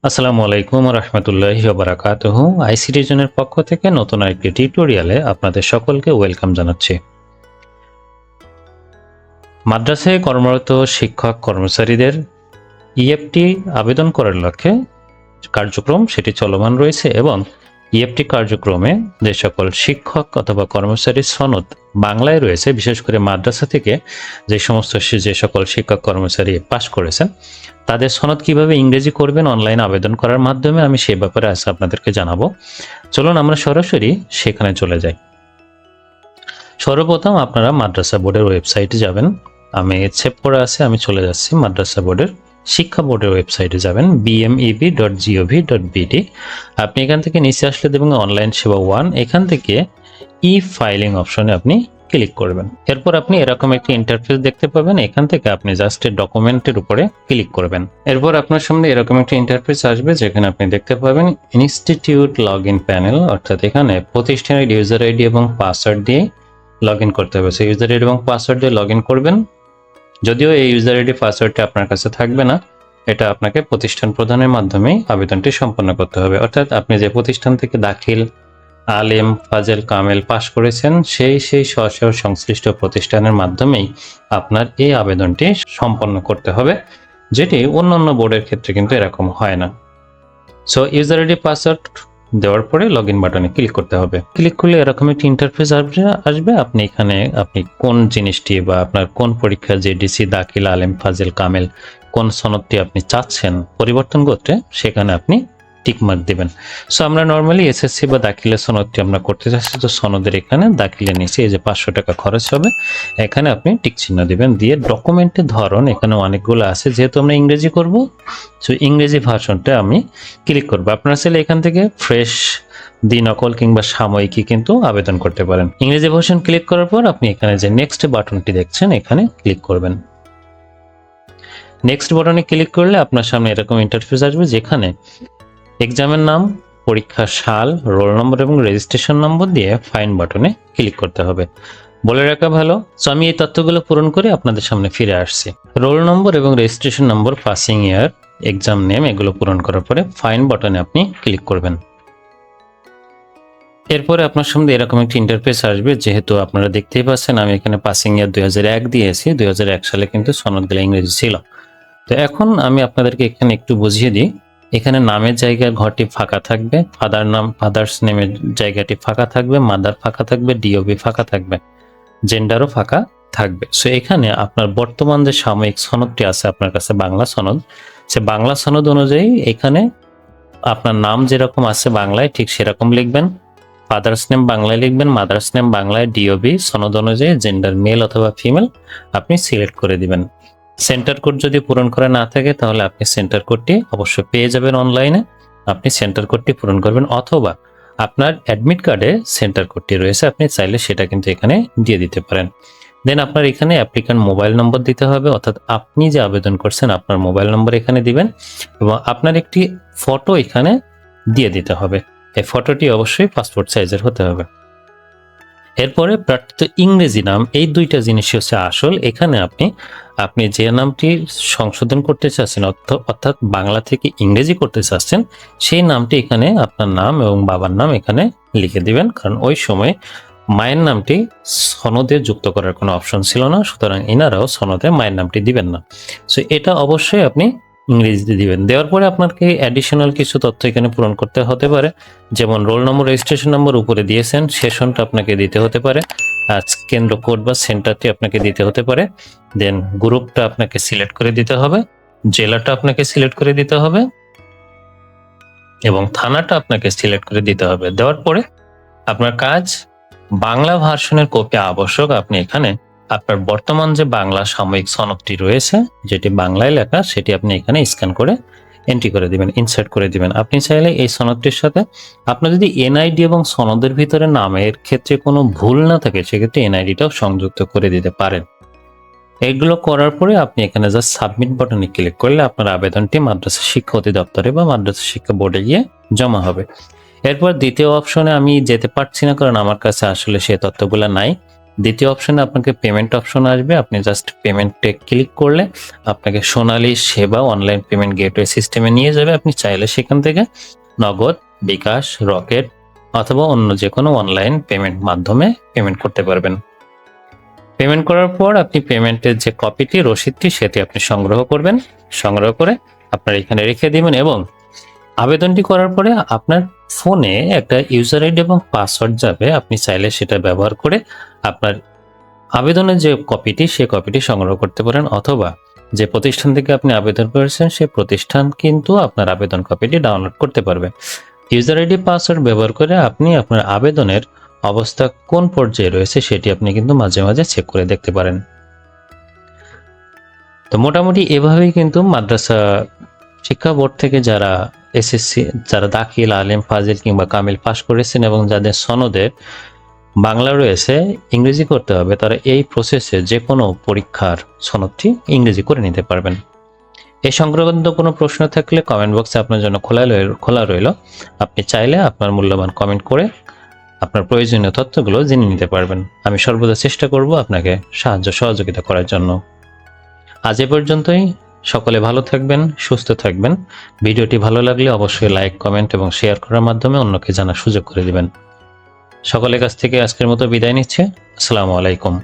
আসসালামু আলাইকুম রহমতুল্লাহি ওয়া বারাকাতুহু। আইসিটি জোনের পক্ষ থেকে নতুন আরেকটি টিউটোরিয়ালে আপনাদের সকলকে ওয়েলকাম জানাচ্ছি। মাদ্রাসায় কর্মরত শিক্ষক কর্মচারীদের ইএফটি আবেদন করার লক্ষ্যে কার্যক্রম সেটি চলমান রয়েছে এবং ইএফটি কার্যক্রমে যে সকল শিক্ষক অথবা কর্মচারীর সনদ বাংলায় রয়েছে, বিশেষ করে মাদ্রাসা থেকে যে সকল শিক্ষক কর্মচারী পাশ করেছেন তাদের সনদ কিভাবে ইংরেজি করবেন অনলাইন আবেদন করার মাধ্যমে, আমি সে ব্যাপারে আজ আপনাদেরকে জানাবো। চলুন আমরা সরাসরি সেখানে চলে যাই। সর্বপ্রথম আপনারা মাদ্রাসা বোর্ডের ওয়েবসাইটে যাবেন। আমি সেভ করে আছে, আমি চলে যাচ্ছি মাদ্রাসা বোর্ডের শিক্ষা বোর্ডের ওয়েবসাইটে যাবেন bmeb.gov.bt। আপনি এখান থেকে নিচে আসলে দেবেন অনলাইন সেবা 1, এখান থেকে ই ফাইলিং অপশনে আপনি ক্লিক করবেন। এরপর আপনি এরকম একটি ইন্টারফেস দেখতে পাবেন, এখান থেকে আপনি জাস্ট ডকুমেন্টের উপরে ক্লিক করবেন। এরপর আপনার সামনে এরকম একটি ইন্টারফেস আসবে যেখানে আপনি দেখতে পাবেন ইনস্টিটিউট লগ ইন প্যানেল, অর্থাৎ এখানে প্রতিষ্ঠানের ইউজার আইডি এবং পাসওয়ার্ড দিয়ে লগ ইন করতে হবে। সেই ইউজার আইডি এবং পাসওয়ার্ড দিয়ে লগ ইন করবেন। যদিও এই ইউজার আইডি পাসওয়ার্ডটি আপনার কাছে থাকবে না, এটা আপনাকে প্রতিষ্ঠান প্রদানের মাধ্যমে আবেদনটি সম্পন্ন করতে হবে। অর্থাৎ আপনি যে প্রতিষ্ঠান থেকে দাখিল, আলেম, ফাজেল, কামেল পাশ করেছেন সেই সংশ্লিষ্ট প্রতিষ্ঠানের মাধ্যমেই আপনার এই আবেদনটি সম্পন্ন করতে হবে, যেটি অন্যান্য বোর্ডের ক্ষেত্রে কিন্তু এরকম হয় না। সো ইউজার আইডি পাসওয়ার্ড দেওয়ার পরে লগ ইন বাটনে ক্লিক করতে হবে। ক্লিক করলে এরকম একটি ইন্টারফেস আসবে। আপনি এখানে কোন জিনিসটি বা আপনার কোন পরীক্ষা জেডিসি, দাখিল, আলেম, ফাজেল, কামেল কোন সনদটি আপনি চাচ্ছেন পরিবর্তন করতে, সেখানে আপনি টিকমার্ক দিবেন। সো আমরা নর্মালি এসএসসি বা দাখিলের সনদটি আমরা করতে চাচ্ছি, তো সনদের এখানে দাখিলের নিচে এই যে 500 টাকা খরচ হবে, এখানে আপনি টিক চিহ্ন দিবেন। দিয়ে ডকুমেন্টের ধরন এখানে অনেকগুলো আছে, যেহেতু আমরা ইংরেজি করব, সো ইংরেজি ভার্সনটা আমি ক্লিক করব। আপনারা চাইলে এখান থেকে ফ্রেশ, দ্বি-নকল কিংবা সাময়িকী কিন্তু আবেদন করতে পারেন। ইংরেজি ভার্সন ক্লিক করার পর আপনি এখানে যে নেক্সট বাটনটি দেখছেন এখানে ক্লিক করবেন। নেক্সট বাটনে ক্লিক করলে আপনার সামনে এরকম ইন্টারফেস আসবে, যেখানে এক্সামের নাম, পরীক্ষার সাল, রোল নম্বর এবং রেজিস্ট্রেশন নম্বর দিয়ে ফাইন বাটনে ক্লিক করতে হবে। বলে রাখা ভালো, সো আমি এই তথ্যগুলো পূরণ করে আপনাদের সামনে ফিরে আসছি। রোল নম্বর এবং রেজিস্ট্রেশন নম্বর, পাসিং ইয়ার, এক্সাম নেম এগুলো পূরণ করার পরে ফাইন বাটনে আপনি ক্লিক করবেন। এরপরে আপনার সামনে এরকম একটি ইন্টারফেস আসবে। যেহেতু আপনারা দেখতেই পাচ্ছেন আমি এখানে পাসিং ইয়ার 2001 দিয়েছি, 2001 সালে কিন্তু সনদগুলো ইংরেজি ছিল। তো এখন আমি আপনাদেরকে এখানে একটু বুঝিয়ে দিই। এখানে নামের জায়গার ঘরটি ফাঁকা থাকবে, ফাদার্স নেমের জায়গাটি ফাঁকা থাকবে, মাদার ফাঁকা থাকবে, ডিওবি ফাঁকা থাকবে, জেন্ডারও ফাঁকা থাকবে। সো এখানে আপনার বর্তমান যে সাময়িক সনদটি আছে আপনার কাছে, বাংলা সনদ, সে বাংলা সনদ অনুযায়ী এখানে আপনার নাম যেরকম আছে বাংলায় ঠিক সেরকম লিখবেন, ফাদার্স নেম বাংলায় লিখবেন, মাদার্স নেম বাংলায়, ডিওবি সনদ অনুযায়ী জেন্ডার মেল অথবা ফিমেল আপনি সিলেক্ট করে দিবেন। সেন্টার কোড যদি পূরণ করা না থাকে তাহলে আপনি সেন্টার কোডটি অবশ্যই পেয়ে যাবেন অনলাইনে, আপনি সেন্টার কোডটি পূরণ করবেন, অথবা আপনার অ্যাডমিট কার্ডে সেন্টার কোডটি রয়েছে, আপনি চাইলে সেটা কিন্তু এখানে দিয়ে দিতে পারেন। দেন আপনার এখানে অ্যাপ্লিক্যান্ট মোবাইল নম্বর দিতে হবে, অর্থাৎ আপনি যে আবেদন করছেন আপনার মোবাইল নম্বর এখানে দিবেন এবং আপনার একটি ফটো এখানে দিয়ে দিতে হবে। এই ফটোটি অবশ্যই পাসপোর্ট সাইজের হতে হবে। এরপরে প্রার্থিত ইংরেজি নাম, এই দুইটা জিনিসই হচ্ছে আসল। এখানে আপনি যে নামটি সংশোধন করতে চাচ্ছেন, অর্থাৎ বাংলা থেকে ইংরেজি করতে চাচ্ছেন, সেই নামটি এখানে আপনার নাম এবং বাবার নাম এখানে লিখে দিবেন, কারণ ওই সময় মায়ের নামটি সনদে যুক্ত করার কোনো অপশন ছিল না, সুতরাং এনারাও সনদে মায়ের নামটি দিবেন না। সো এটা অবশ্যই আপনি ইংরেজিতে দিবেন। দেওয়ার পরে আপনাকে অ্যাডিশনাল কিছু তথ্য এখানে পূরণ করতে হতে পারে, যেমন রোল নম্বর, রেজিস্ট্রেশন নম্বর উপরে দিয়েছেন, সেশনটা আপনাকে দিতে হতে পারে, কেন্দ্র কোড বা সেন্টারটি আপনাকে দিতে হতে পারে, দেন গ্রুপটা আপনাকে সিলেক্ট করে দিতে হবে, জেলাটা আপনাকে সিলেক্ট করে দিতে হবে এবং থানাটা আপনাকে সিলেক্ট করে দিতে হবে। দেওয়ার পরে আপনার কাজ, বাংলা ভার্সনের কপি আবশ্যক। আপনি এখানে আপনার বর্তমান যে বাংলা সাময়িক সনদটি রয়েছে যেটি বাংলায় লেখা, সেটি আপনি এখানে স্ক্যান করে এন্ট্রি করে দিবেন, ইনসার্ট করে দিবেন। আপনি চাইলে এই সনদটির সাথে আপনার যদি এনআইডি এবং সনদের ভিতরে নামের ক্ষেত্রে কোনো ভুল না থাকে সেক্ষেত্রে এনআইডিটাও সংযুক্ত করে দিতে পারেন। এগুলো করার পরে আপনি এখানে জাস্ট সাবমিট বাটনে ক্লিক করলে আপনার আবেদনটি মাদ্রাসা শিক্ষা অধিদপ্তরে বা মাদ্রাসা শিক্ষা বোর্ডে গিয়ে জমা হবে। এরপর দ্বিতীয় অপশনে আমি যেতে পারছি না, কারণ আমার কাছে আসলে সেই তথ্যগুলো নাই। দ্বিতীয় অপশনে আপনাকে পেমেন্ট অপশন আসবে, আপনি জাস্ট পেমেন্টে ক্লিক করলে আপনাকে সোনালী সেবা অনলাইন পেমেন্ট গেটওয়ে সিস্টেমে নিয়ে যাবে। আপনি চাইলে সেখান থেকে নগদ, বিকাশ, রকেট অথবা অন্য যে কোনো অনলাইন পেমেন্ট মাধ্যমে পেমেন্ট করতে পারবেন। পেমেন্ট করার পর আপনি পেমেন্টের যে কপিটি, রসিদটি, সেটি আপনি সংগ্রহ করবেন। সংগ্রহ করে আপনার এখানে রেখে দিবেন এবং আবেদনটি করার পরে আপনার ফোনে একটা ইউজার আইডি এবং পাসওয়ার্ড যাবে। আপনি চাইলে সেটা ব্যবহার করে আপনার আবেদনের যে কপিটি, সেই কপিটি সংগ্রহ করতে পারেন, অথবা যে প্রতিষ্ঠান থেকে আপনি আবেদন করেছেন সেই প্রতিষ্ঠান কিন্তু আপনার আবেদন কপিটি ডাউনলোড করতে পারবে। ইউজার আইডি, পাসওয়ার্ড ব্যবহার করে আপনি আপনার আবেদনের অবস্থা কোন পর্যায়ে রয়েছে সেটি আপনি কিন্তু মাঝে মাঝে চেক করে দেখতে পারেন। তো মোটামুটি এভাবেই কিন্তু মাদ্রাসা শিক্ষা বোর্ড থেকে যারা এসএসসি, যারা দাখিল, আলিম, ফাজিল কিংবা কামিল পাশ করেছেন এবং যাদের সনদে বাংলা রয়েছে, ইংরেজি করতে হবে, তারা এই প্রসেসে যে কোনো পরীক্ষার সনদটি ইংরেজি করে নিতে পারবেন। এই সংক্রান্ত কোনো প্রশ্ন থাকলে কমেন্ট বক্সে আপনার জন্য খোলা রইল। আপনি চাইলে আপনার মূল্যবান কমেন্ট করে আপনার প্রয়োজনীয় তথ্যগুলো জেনে নিতে পারবেন। আমি সর্বদা চেষ্টা করব আপনাকে সহযোগিতা করার জন্য। আজ এ পর্যন্তই। সকলে ভালো থাকবেন, সুস্থ থাকবেন। ভিডিওটি ভালো লাগলে অবশ্যই লাইক, কমেন্ট এবং শেয়ার করার মাধ্যমে অন্যকে জানার সুযোগ করে দিবেন। সকলের কাছ থেকে আজকের মতো বিদায় নিচ্ছে। আসসালামু আলাইকুম।